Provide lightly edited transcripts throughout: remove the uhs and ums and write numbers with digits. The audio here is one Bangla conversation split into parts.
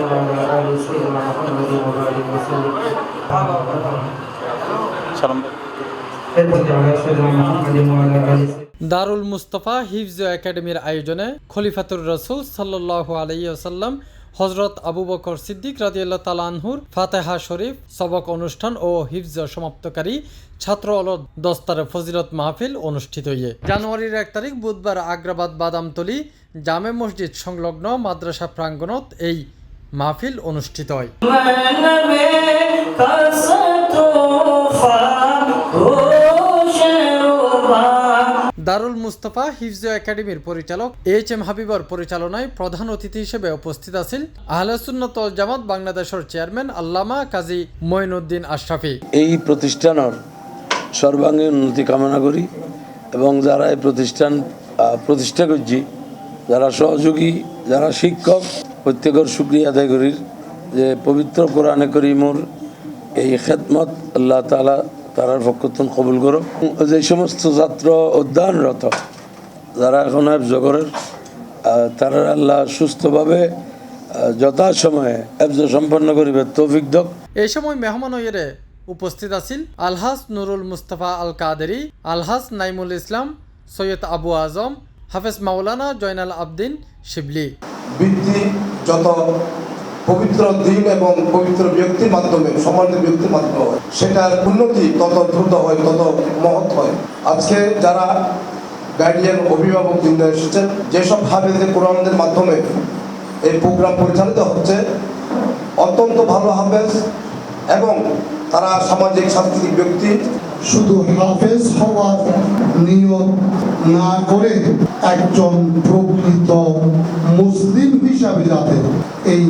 وعلى آل سيدنا محمد وبارك وسلم দারুল মুস্তাফা হিফজ একাডেমির আয়োজনে খলিফাতুর রাসূল সাল্লাল্লাহু আলাইহি ওয়াসাল্লাম হযরত আবু বকর সিদ্দিক রাদিয়াল্লাহু তাআলা আনহুর ফাতিহা শরীফ সবক অনুষ্ঠান ও হিফজ সমাপ্তকারী ছাত্র অলদ দস্তার ফজিলত মাহফিল অনুষ্ঠিত হয়ে জানুয়ারির 1 তারিখ বুধবার আগ্রাবাদ বাদামতলী জামে মসজিদ সংলগ্ন মাদ্রাসা প্রাঙ্গণত এই মাহফিল অনুষ্ঠিত হয়। দারুল মুস্তাফা হিফজ একাডেমির পরিচালক এইচ.এম. হাবিবর পরিচালনায় প্রধান অতিথি হিসেবে উপস্থিত আছেন আহলে সুন্নাত ওয়াল জামাত বাংলাদেশের চেয়ারম্যান আল্লামা কাজী মঈনুদ্দিন আশরাফি। এই প্রতিষ্ঠানের সর্বাঙ্গীন উন্নতি কামনা করি এবং যারা এই প্রতিষ্ঠান প্রতিষ্ঠা করছি, যারা সহযোগী, যারা শিক্ষক, প্রত্যেকের শুকরিয়া আদায় করি যে পবিত্র কোরআনে করিমর এই খেদমত আল্লাহ তাআলা তারার পক্ষতন কবুল করো। যে সমস্ত ছাত্র অধ্যয়নরত যারা এখন হেফজ করেন তারা আল্লাহ সুস্থভাবে যথাসময়ে হেফজ সম্পন্ন করিবে তৌফিক দাও। এই সময় মেহমান হইয়ে উপস্থিত আছেন আলহাজ নুরুল মুস্তাফা আল কাদেরি, আলহাজ নাইমুল ইসলাম, সৈয়দ আবু আজম, হাফেজ মাওলানা জয়নাল আবদিন শিবলি। বৃত্তি যত পবিত্র দিন এবং পবিত্র ব্যক্তির মাধ্যমে, সম্মানিত ব্যক্তির মাধ্যমে হয়, সেটার উন্নতি তত দ্রুত হয়, তত মহৎ হয়। আজকে যারা গার্ডিয়ান অভিভাবক বৃন্দ এসেছেন, যেসব হাফেজে কোরআনদের মাধ্যমে এই প্রোগ্রাম পরিচালিত হচ্ছে, অত্যন্ত ভালো হাফেজ এবং তারা সামাজিক সাংস্কৃতিক ব্যক্তি। শুধু হাফেজ হওয়ার নিয়ত না করে একজন প্রকৃত মুসলিম হিসাবে যাতে এই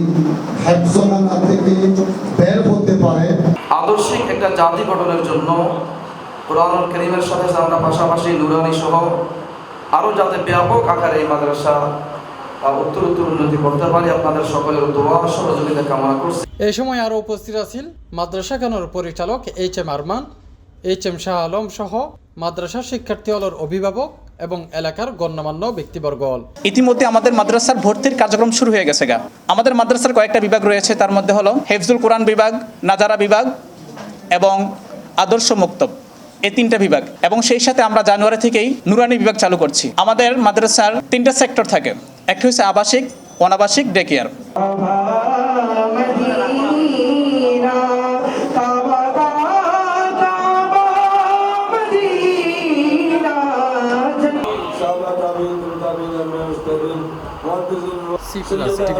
হেফজখানা থেকে বের হতে পারে। আদর্শিক একটা জাতি গঠনের জন্য কোরআনুল কারীমের সাথে আমরা পাশাপাশি নুরানি সহ আরও যাতে ব্যাপক আকারে এই মাদ্রাসা উত্তরোত্তর উন্নতি করতে পারি, আপনাদের সকলের দোয়া সহযোগিতা কামনা করছি। এই সময় আরও উপস্থিত আছেন মাদ্রাসা খানোর পরিচালক এইচ.এম. আরমান, এইচ.এম. শাহ আলম সহ মাদ্রাসা শিক্ষার্থী হলের অভিভাবক এবং এলাকার গণ্যমান্য ব্যক্তিবর্গ। ইতিমধ্যে আমাদের মাদ্রাসার ভর্তির কার্যক্রম শুরু হয়ে গেছে। আমাদের মাদ্রাসার কয়েকটা বিভাগ রয়েছে, তার মধ্যে হলো হেফজুল কোরআন বিভাগ, নাজারা বিভাগ এবং আদর্শ মুক্তব, এই 3টা বিভাগ। এবং সেই সাথে আমরা জানুয়ারি থেকেই নুরানি বিভাগ চালু করছি। আমাদের মাদ্রাসার 3টা সেক্টর থাকে, একটা হচ্ছে আবাসিক, অনাবাসিক, ডে কেয়ার। C+ TV